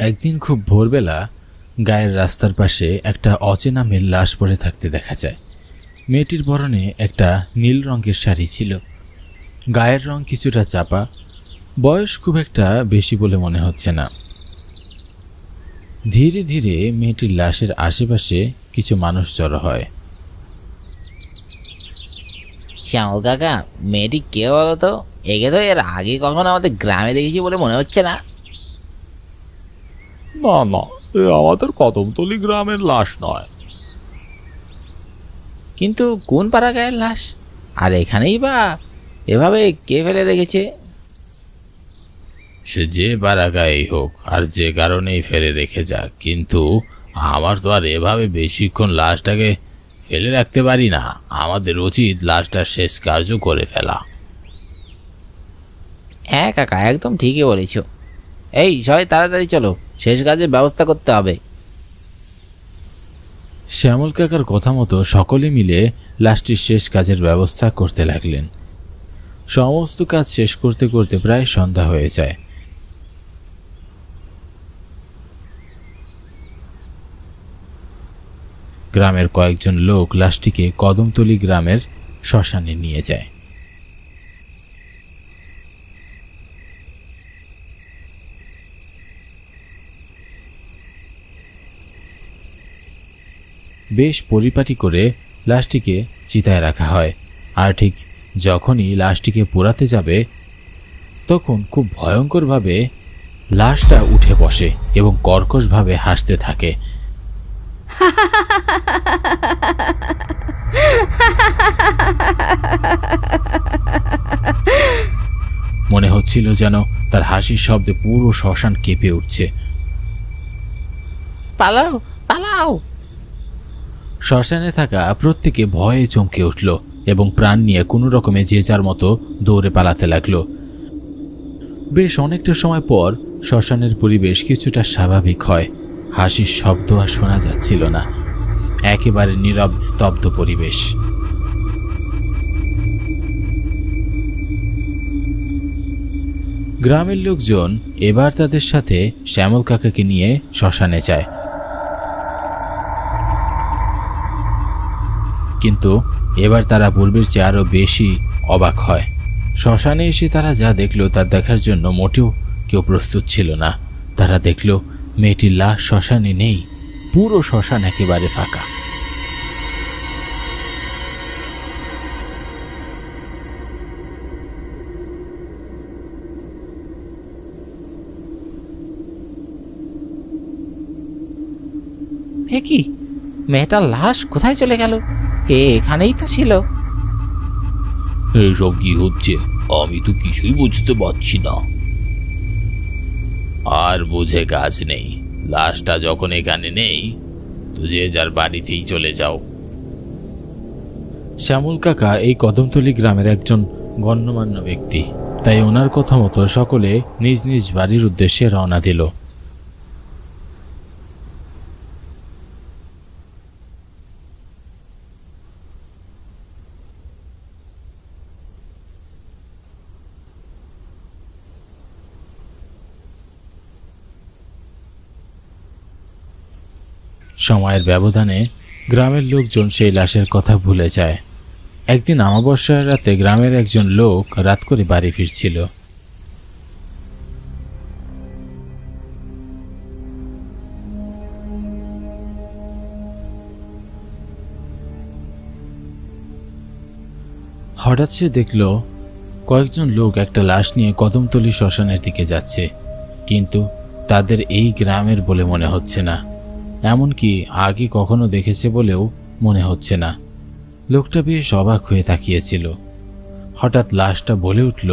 একদিন খুব ভোরবেলা গায়ের রাস্তার পাশে একটা অচেনা মেয়ের লাশ পড়ে থাকতে দেখা যায়। মেয়েটির পরনে একটা নীল রঙের শাড়ি ছিল। গায়ের রং কিছুটা চাপা, বয়স খুব একটা বেশি বলে মনে হচ্ছে না। ধীরে ধীরে মেয়েটির লাশের আশেপাশে কিছু মানুষ জড়ো হয়। শ্যামল কাকা, মেয়েটি কে বলো তো? একে তো এর আগে কখনো আমাদের গ্রামে দেখেছি বলে মনে হচ্ছে না। না না, এ আমাদের কদমতলী গ্রামের লাশ নয়। কিন্তু কোন পাড়া গায়ের লাশ? আর এখানেই বা এভাবে কে ফেলে রেখেছে? সে যে বারাগাই হোক আর যে কারণেই ফেলে রেখে যাক, কিন্তু আমার তো আর এভাবে বেশিক্ষণ লাশটাকে ফেলে রাখতে পারি না। আমাদের উচিত লাশটার শেষ কার্য করে ফেলা। হ্যাঁ কাকা, একদম ঠিকই বলেছ। এই সবাই তাড়াতাড়ি চলো, শেষ কাজের ব্যবস্থা করতে হবে। শ্যামল কাকার কথা মতো সকলে মিলে লাশটির শেষ কাজের ব্যবস্থা করতে লাগলেন। সমস্ত কাজ শেষ করতে করতে প্রায় সন্ধ্যা হয়ে যায়। গ্রামের কয়েকজন লোক লাশটিকে কদমতলী গ্রামের শ্মশানে নিয়ে যায়। বেশ পরিপাটি করে লাশটিকে চিতায় রাখা হয়। আর ঠিক যখনই লাশটিকে পোড়াতে যাবে, তখন খুব ভয়ঙ্করভাবে লাশটা উঠে বসে এবং কর্কশভাবে হাসতে থাকে। মনে হচ্ছিল যেন তার হাসির শব্দে পুরো শ্মশান কেঁপে উঠছে। পালাও পালাও! শ্মশানে থাকা প্রত্যেকে ভয়ে চমকে উঠল এবং প্রাণ নিয়ে কোনো রকমে যে যার মতো দৌড়ে পালাতে লাগলো। বেশ অনেকটা সময় পর শ্মশানের পরিবেশ কিছুটা স্বাভাবিক হয়। হাসির শব্দ আর শোনা যাচ্ছিল না, একেবারে নীরব স্তব্ধ পরিবেশ। গ্রামের লোকজন এবার তাদের সাথে শ্যামল কাকাকে নিয়ে শ্মশানে যায়। কিন্তু এবার তারা পূর্বের চেয়ে আরো বেশি অবাক হয়। শ্মশানে এসে তারা যা দেখলো তা দেখার জন্য মোটেও কেউ প্রস্তুত ছিল না। তারা দেখল মেয়েটির লাশ শ্মশানে নেই, পুরো শ্মশান একেবারে ফাঁকা। এ কি, মেয়েটার লাশ কোথায় চলে গেল? এখানেই তো ছিল। এইসব কি হচ্ছে? আমি তো কিছুই বুঝতে পারছি না। আর বুঝে কাজ নেই, লাশটা যখন এখানে নেই তো যে যার বাড়িতেই চলে যাও। শ্যামল কাকা এই কদমতলী গ্রামের একজন গণ্যমান্য ব্যক্তি, তাই ওনার কথা মতো সকলে নিজ নিজ বাড়ির উদ্দেশ্যে রওনা দিল। সময়ের ব্যবধানে গ্রামের লোকজন সেই লাশের কথা ভুলে যায়। একদিন অমাবস্যার রাতে গ্রামের একজন লোক রাত করে বাড়ি ফিরছিল। হঠাৎ সে দেখল কয়েকজন লোক একটা লাশ নিয়ে কদমতলী শ্মশানের দিকে যাচ্ছে, কিন্তু তাদের এই গ্রামের বলে মনে হচ্ছে না, এমনকি আগে কখনো দেখেছে বলেও মনে হচ্ছে না। লোকটা বেশ অবাক হয়ে তাকিয়েছিল। হঠাৎ লাশটা বলে উঠল,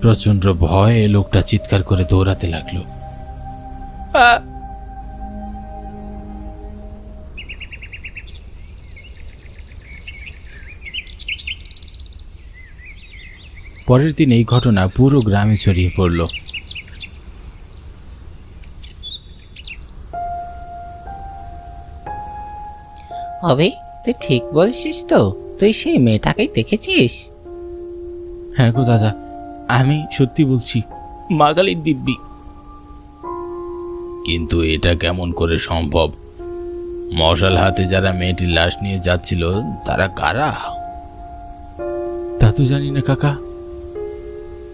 প্রচন্ড ভয়ে লোকটা চিৎকার করে দৌড়াতে লাগলো। পরের দিন এই ঘটনা পুরো গ্রামে ছড়িয়ে পড়ল। অবে তুই ঠিক বলছিস তো? তুই সেই মেয়েটাকেই দেখেছিস? হ্যাঁ গো দাদা, আমি সত্যি বলছি, মা কালীর দিব্যি। কিন্তু এটা কেমন করে সম্ভব? মশাল হাতে যারা মেয়েটির লাশ নিয়ে যাচ্ছিল তারা কারা? তা তো জানি না কাকা।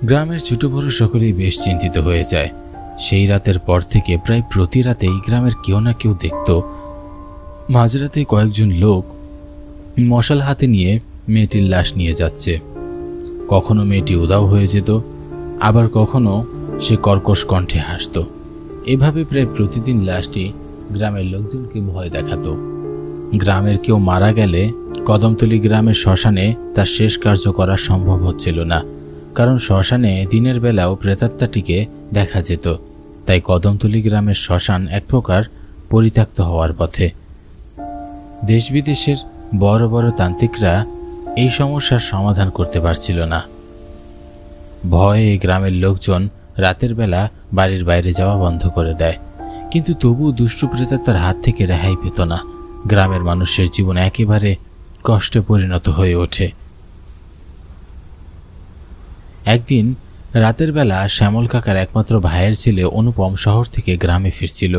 গ্রামের ছোট বড় সকলেই বেশ চিন্তিত হয়ে যায়। সেই রাতের পর থেকে প্রায় প্রতি রাতেই গ্রামের কেউ না কেউ দেখত মাঝরাতে কয়েকজন লোক মশাল হাতে নিয়ে মেয়েটির লাশ নিয়ে যাচ্ছে। কখনো মেয়েটি উধাও হয়ে যেত, আবার কখনো সে কর্কশ কণ্ঠে হাসত। এভাবে প্রায় প্রতিদিন লাশটি গ্রামের লোকজনকে ভয় দেখাতো। গ্রামের কেউ মারা গেলে কদমতলী গ্রামের শ্মশানে তার শেষ কার্য করা সম্ভব হচ্ছিল না, কারণ শ্মশানে দিনের বেলাও প্রেতাত্মাটিকে দেখা যেত। তাই কদমতলী গ্রামের শ্মশান এক প্রকার পরিত্যক্ত হওয়ার পথে। দেশ বিদেশের বড় বড় তান্ত্রিকরা এই সমস্যার সমাধান করতে পারছিল না। ভয়ে গ্রামের লোকজন রাতের বেলা বাড়ির বাইরে যাওয়া বন্ধ করে দেয়, কিন্তু তবু দুষ্টু প্রেতাত্মার হাত থেকে রেহাই পেত না। গ্রামের মানুষের জীবন একেবারে কষ্টে পরিণত হয়ে ওঠে। একদিন রাতের বেলা শ্যামল কাকার একমাত্র ভাইয়ের ছেলে অনুপম শহর থেকে গ্রামে ফিরছিল।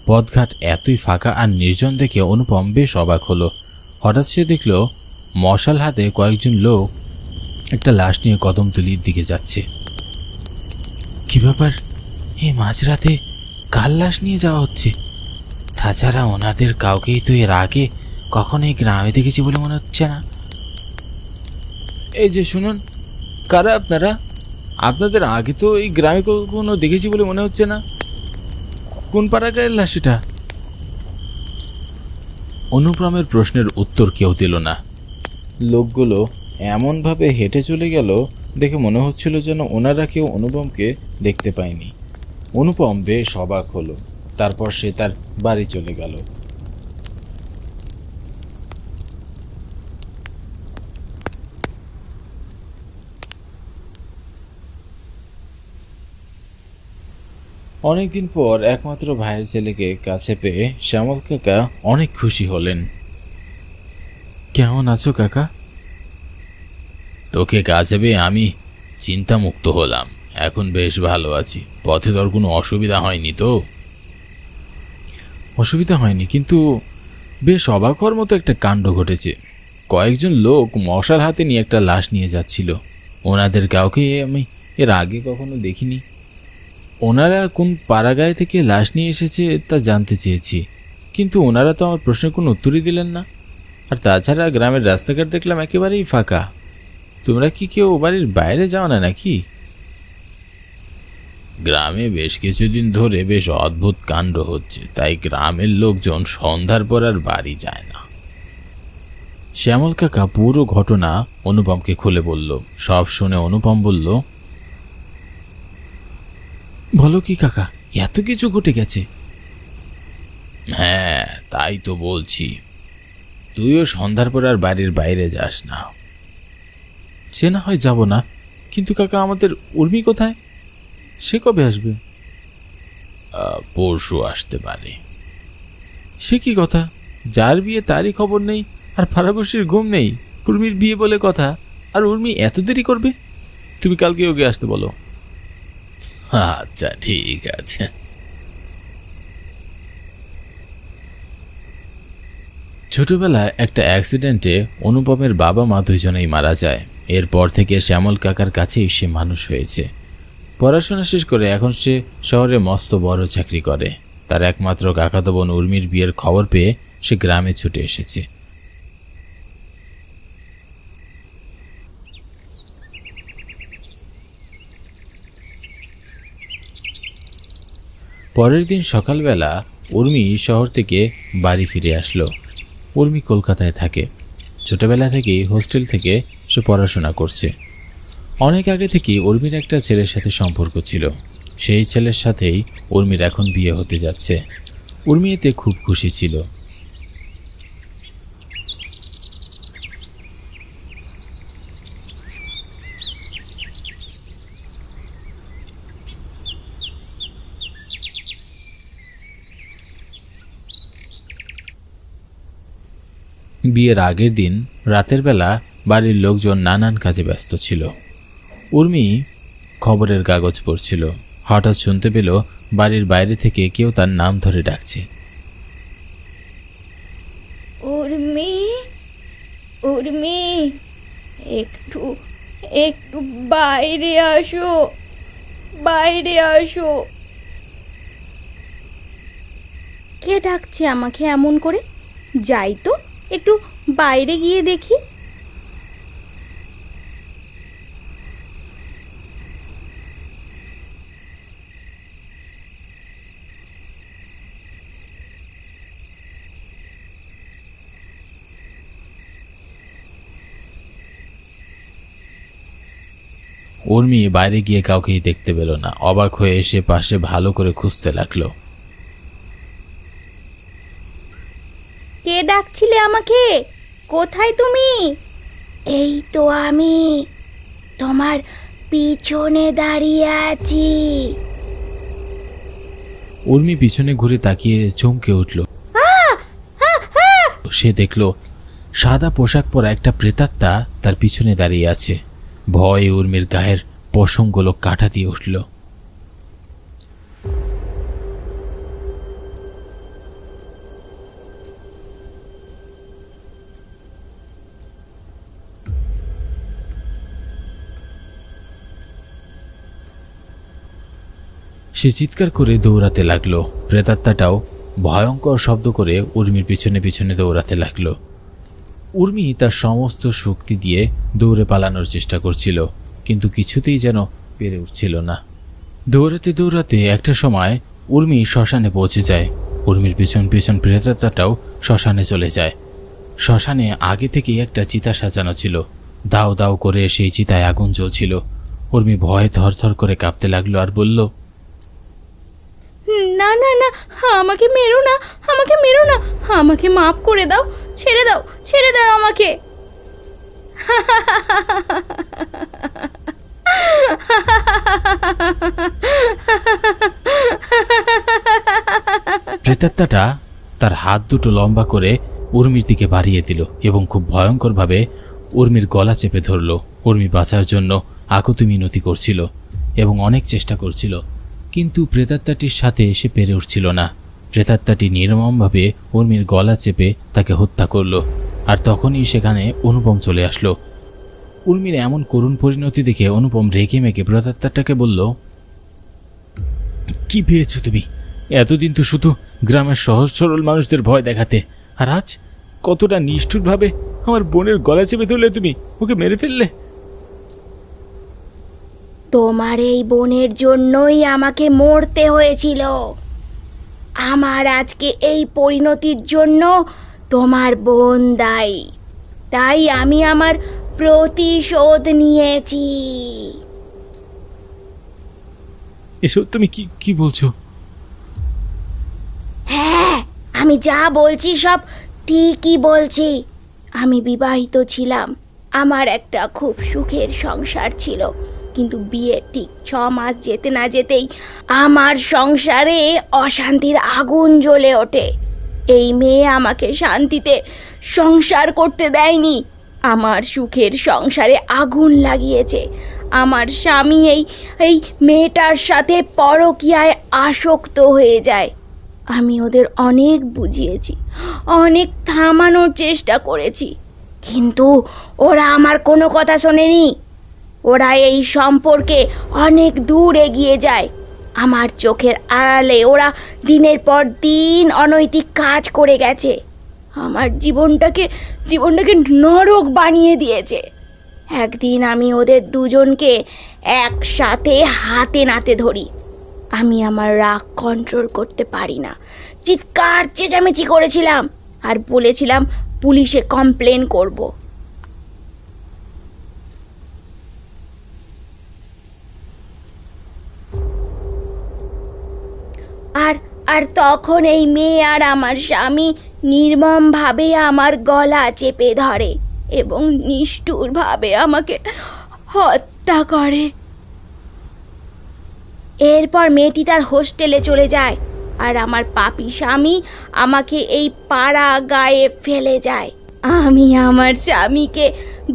পথঘাট এতই ফাঁকা আর নির্জন দেখে অনুপম বেশ অবাক হলো। হঠাৎ সে দেখল মশাল হাতে কয়েকজন লোক একটা লাশ নিয়ে কদমতলির দিকে যাচ্ছে। কি ব্যাপার? এই মাঝরাতে কার লাশ নিয়ে যাওয়া হচ্ছে? তাছাড়া ওনাদের কাউকেই তো এর আগে কখনো এই গ্রামে দেখেছি বলে মনে হচ্ছে না। এই যে শুনুন, কারা আপনারা? আপনাদের আগে তো এই গ্রামে কখনো দেখেছি বলে মনে হচ্ছে না। কোন পাড়াগাঁয়ের লাশ এটা? অনুপমের প্রশ্নের উত্তর কেউ দিল না। লোকগুলো এমনভাবে হেঁটে চলে গেল দেখে মনে হচ্ছিল যেন ওনারা কেউ অনুপমকে দেখতে পায়নি। অনুপম বেশ অবাক হলো। তারপর সে তার বাড়ি চলে গেল। অনেকদিন পর একমাত্র ভাইয়ের ছেলেকে কাছে পেয়ে শ্যামল কাকা অনেক খুশি হলেন। কেমন আছো কাকা? তোকে কাছে পেয়ে আমি চিন্তামুক্ত হলাম। এখন বেশ ভালো আছি। পথে তোর কোনো অসুবিধা হয়নি তো? অসুবিধা হয়নি, কিন্তু বেশ অবাক হওয়ার মতো একটা কাণ্ড ঘটেছে। কয়েকজন লোক মশাল হাতে নিয়ে একটা লাশ নিয়ে যাচ্ছিল। ওনাদের কাউকে আমি এর আগে কখনো দেখিনি। ওনারা কোন পাড়াগাঁয় থেকে লাশ নিয়ে এসেছে তা জানতে চেয়েছি, কিন্তু ওনারা তো আমার প্রশ্নের কোনো উত্তরই দিলেন না। আর তাছাড়া গ্রামের রাস্তাঘাট দেখলাম একেবারেই ফাঁকা। তোমরা কি কেউ বাড়ির বাইরে যাও না নাকি? গ্রামে বেশ কিছুদিন ধরে বেশ অদ্ভুত কাণ্ড হচ্ছে, তাই গ্রামের লোকজন সন্ধ্যার পর আর বাড়ি যায় না। শ্যামল কাকা পুরো ঘটনা অনুপমকে খুলে বলল। সব শুনে অনুপম বলল, বলো কি কাকা, এত কিছু ঘটে গেছে? হ্যাঁ, তাই তো বলছি। তুইও সন্ধ্যার পর আর বাড়ির বাইরে যাস না। সে না হয় যাব না, কিন্তু কাকা আমাদের উর্মি কোথায়? সে কবে আসবে? পরশু আসতে পারে। সে কি কথা? যার বিয়ে তারই খবর নেই, আর ফারাবসির ঘুম নেই। উর্মির বিয়ে বলে কথা, আর উর্মি এত দেরি করবে? তুমি কালকে ওকে আসতে বলো। আচ্ছা ঠিক আছে। ছোটবেলায় একটা অ্যাক্সিডেন্টে অনুপমের বাবা মা দুইজনেই মারা যায়। এরপর থেকে শ্যামল কাকার কাছেই সে মানুষ হয়েছে। পড়াশোনা শেষ করে এখন সে শহরে মস্ত বড় চাকরি করে। তার একমাত্র কাকাতো বোন উর্মির বিয়ের খবর পেয়ে সে গ্রামে ছুটে এসেছে। পরের দিন সকালবেলা উর্মি শহর থেকে বাড়ি ফিরে আসলো। উর্মি কলকাতায় থাকে। ছোটবেলা থেকেই হোস্টেল থেকে সে পড়াশোনা করছে। অনেক আগে থেকেই উর্মির একটা ছেলের সাথে সম্পর্ক ছিল। সেই ছেলের সাথেই উর্মির এখন বিয়ে হতে যাচ্ছে। উর্মি এতে খুব খুশি ছিল। বিয়ের আগের দিন রাতের বেলা বাড়ির লোকজন নানান কাজে ব্যস্ত ছিল। উর্মি খবরের কাগজ পড়ছিল। হঠাৎ শুনতে পেল বাড়ির বাইরে থেকে কেউ তার নাম ধরে ডাকছে। উর্মি, উর্মি, একটু একটু বাইরে আসো, বাইরে আসো। কে ডাকছে আমাকে এমন করে? যাই তো একটু বাইরে গিয়ে দেখি। উর্মি বাইরে গিয়ে কাউকেই দেখতে পেল না। অবাক হয়ে এসে পাশে ভালো করে খুঁজতে লাগলো। কে ডাকছিলে আমাকে? কোথায় তুমি? এই তো আমি তোমার পিছনে দাঁড়িয়ে আছি। উর্মি পিছনে ঘুরে তাকিয়ে চমকে উঠল। সে দেখল সাদা পোশাক পরা একটা প্রেতাত্মা তার পিছনে দাঁড়িয়ে আছে। ভয়ে উর্মির গায়ের পশমগুলো কাটা দিয়ে উঠল। সে চিৎকার করে দৌড়াতে লাগলো। প্রেতাত্মাটাও ভয়ঙ্কর শব্দ করে উর্মির পিছনে পিছনে দৌড়াতে লাগলো। উর্মি তার সমস্ত শক্তি দিয়ে দৌড়ে পালানোর চেষ্টা করছিল, কিন্তু কিছুতেই যেন পেরে উঠছিল না। দৌড়াতে দৌড়াতে একটা সময় উর্মি শ্মশানে পৌঁছে যায়। উর্মির পিছন পিছন প্রেতাত্মাটাও শ্মশানে চলে যায়। শ্মশানে আগে থেকেই একটা চিতা সাজানো ছিল। দাও দাও করে সেই চিতায় আগুন জ্বলছিল। উর্মি ভয়ে থরথর করে কাঁপতে লাগলো আর বলল, না না না, আমাকে মেরো না, আমাকে মেরো না, আমাকে মাফ করে দাও, ছেড়ে দাও, ছেড়ে দাও আমাকে। প্রেতাত্মাটা তার হাত দুটো লম্বা করে উর্মির দিকে বাড়িয়ে দিল এবং খুব ভয়ঙ্করভাবে উর্মির গলা চেপে ধরল। উর্মি বাঁচার জন্য আকুতি মিনতি করছিল এবং অনেক চেষ্টা করছিল, কিন্তু প্রেতাত্মাটির সাথে এসে পেরে উঠছিল না। প্রেতাত্মাটি নির্মমভাবে উর্মির গলা চেপে তাকে হত্যা করল। আর তখনই সেখানে অনুপম চলে আসলো। উর্মির এমন করুণ পরিণতি দেখে অনুপম রেগে মেগে প্রেতাত্মাটাকে বলল, কি পেয়েছো তুমি? এতদিন তো শুধু গ্রামের সহজ সরল মানুষদের ভয় দেখাতে, আর আজ কতটা নিষ্ঠুরভাবে আমার বোনের গলা চেপে ধরলে তুমি, ওকে মেরে ফেললে। তোমার এই বোনের জন্যই আমাকে মরতে হয়েছিল। আমার আজকে এই পরিণতির জন্য তোমার বোন দায়ী। তাই আমি আমার প্রতিশোধ নিয়েছি। এসব তুমি কি কি বলছো? হ্যাঁ, আমি যা বলছি সব ঠিকই বলছি। আমি বিবাহিত ছিলাম, আমার একটা খুব সুখের সংসার ছিল, কিন্তু বিয়ের ঠিক 6 মাস যেতে না যেতেই আমার সংসারে অশান্তির আগুন জ্বলে ওঠে। এই মেয়ে আমাকে শান্তিতে সংসার করতে দেয়নি, আমার সুখের সংসারে আগুন লাগিয়েছে। আমার স্বামী এই মেয়েটার সাথে পরকীয়ায় আসক্ত হয়ে যায়। আমি ওদের অনেক বুঝিয়েছি, অনেক থামানোর চেষ্টা করেছি, কিন্তু ওরা আমার কোনো কথা শোনেনি। ওরা এই সম্পর্কে অনেক দূর এগিয়ে যায়। আমার চোখের আড়ালে ওরা দিনের পর দিন অনৈতিক কাজ করে গেছে। আমার জীবনটাকে নরক বানিয়ে দিয়েছে। একদিন আমি ওদের দুজনকে একসাথে হাতে নাতে ধরি। আমি আমার রাগ কন্ট্রোল করতে পারি না, চিৎকার চেঁচামেচি করেছিলাম আর বলেছিলাম পুলিশে কমপ্লেন করব। আর তখন এই মেয়ে আর আমার স্বামী নির্মমভাবে আমার গলা চেপে ধরে এবং নিষ্ঠুরভাবে আমাকে হত্যা করে। এরপর মেয়েটি তার হোস্টেলে চলে যায় আর আমার পাপী স্বামী আমাকে এই পাড়া গায়ে ফেলে যায়। আমি আমার স্বামীকে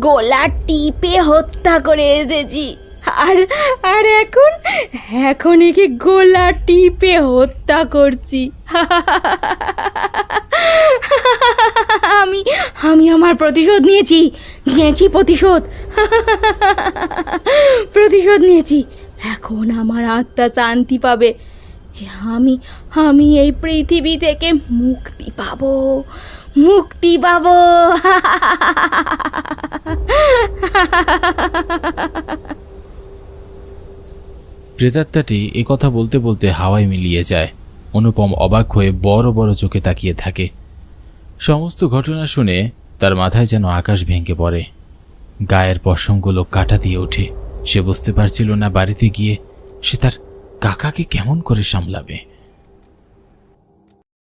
গলা টিপে হত্যা করে এসেছি, আর আর এখন এখন একে গলা টিপে হত্যা করছি। আমি আমি আমার প্রতিশোধ নিয়েছি, প্রতিশোধ প্রতিশোধ নিয়েছি। এখন আমার আত্মা শান্তি পাবে। আমি আমি এই পৃথিবী থেকে মুক্তি পাবো, মুক্তি পাবো। প্রেতাত্মাটি এ কথা বলতে বলতে হাওয়ায় মিলিয়ে যায়। অনুপম অবাক হয়ে বড় বড় চোখে তাকিয়ে থাকে। সমস্ত ঘটনা শুনে তার মাথায় যেন আকাশ ভেঙে পড়ে, গায়ের পশমগুলো কাটা দিয়ে ওঠে। সে বুঝতে পারছিল না বাড়িতে গিয়ে সে তার কাকাকে কেমন করে সামলাবে।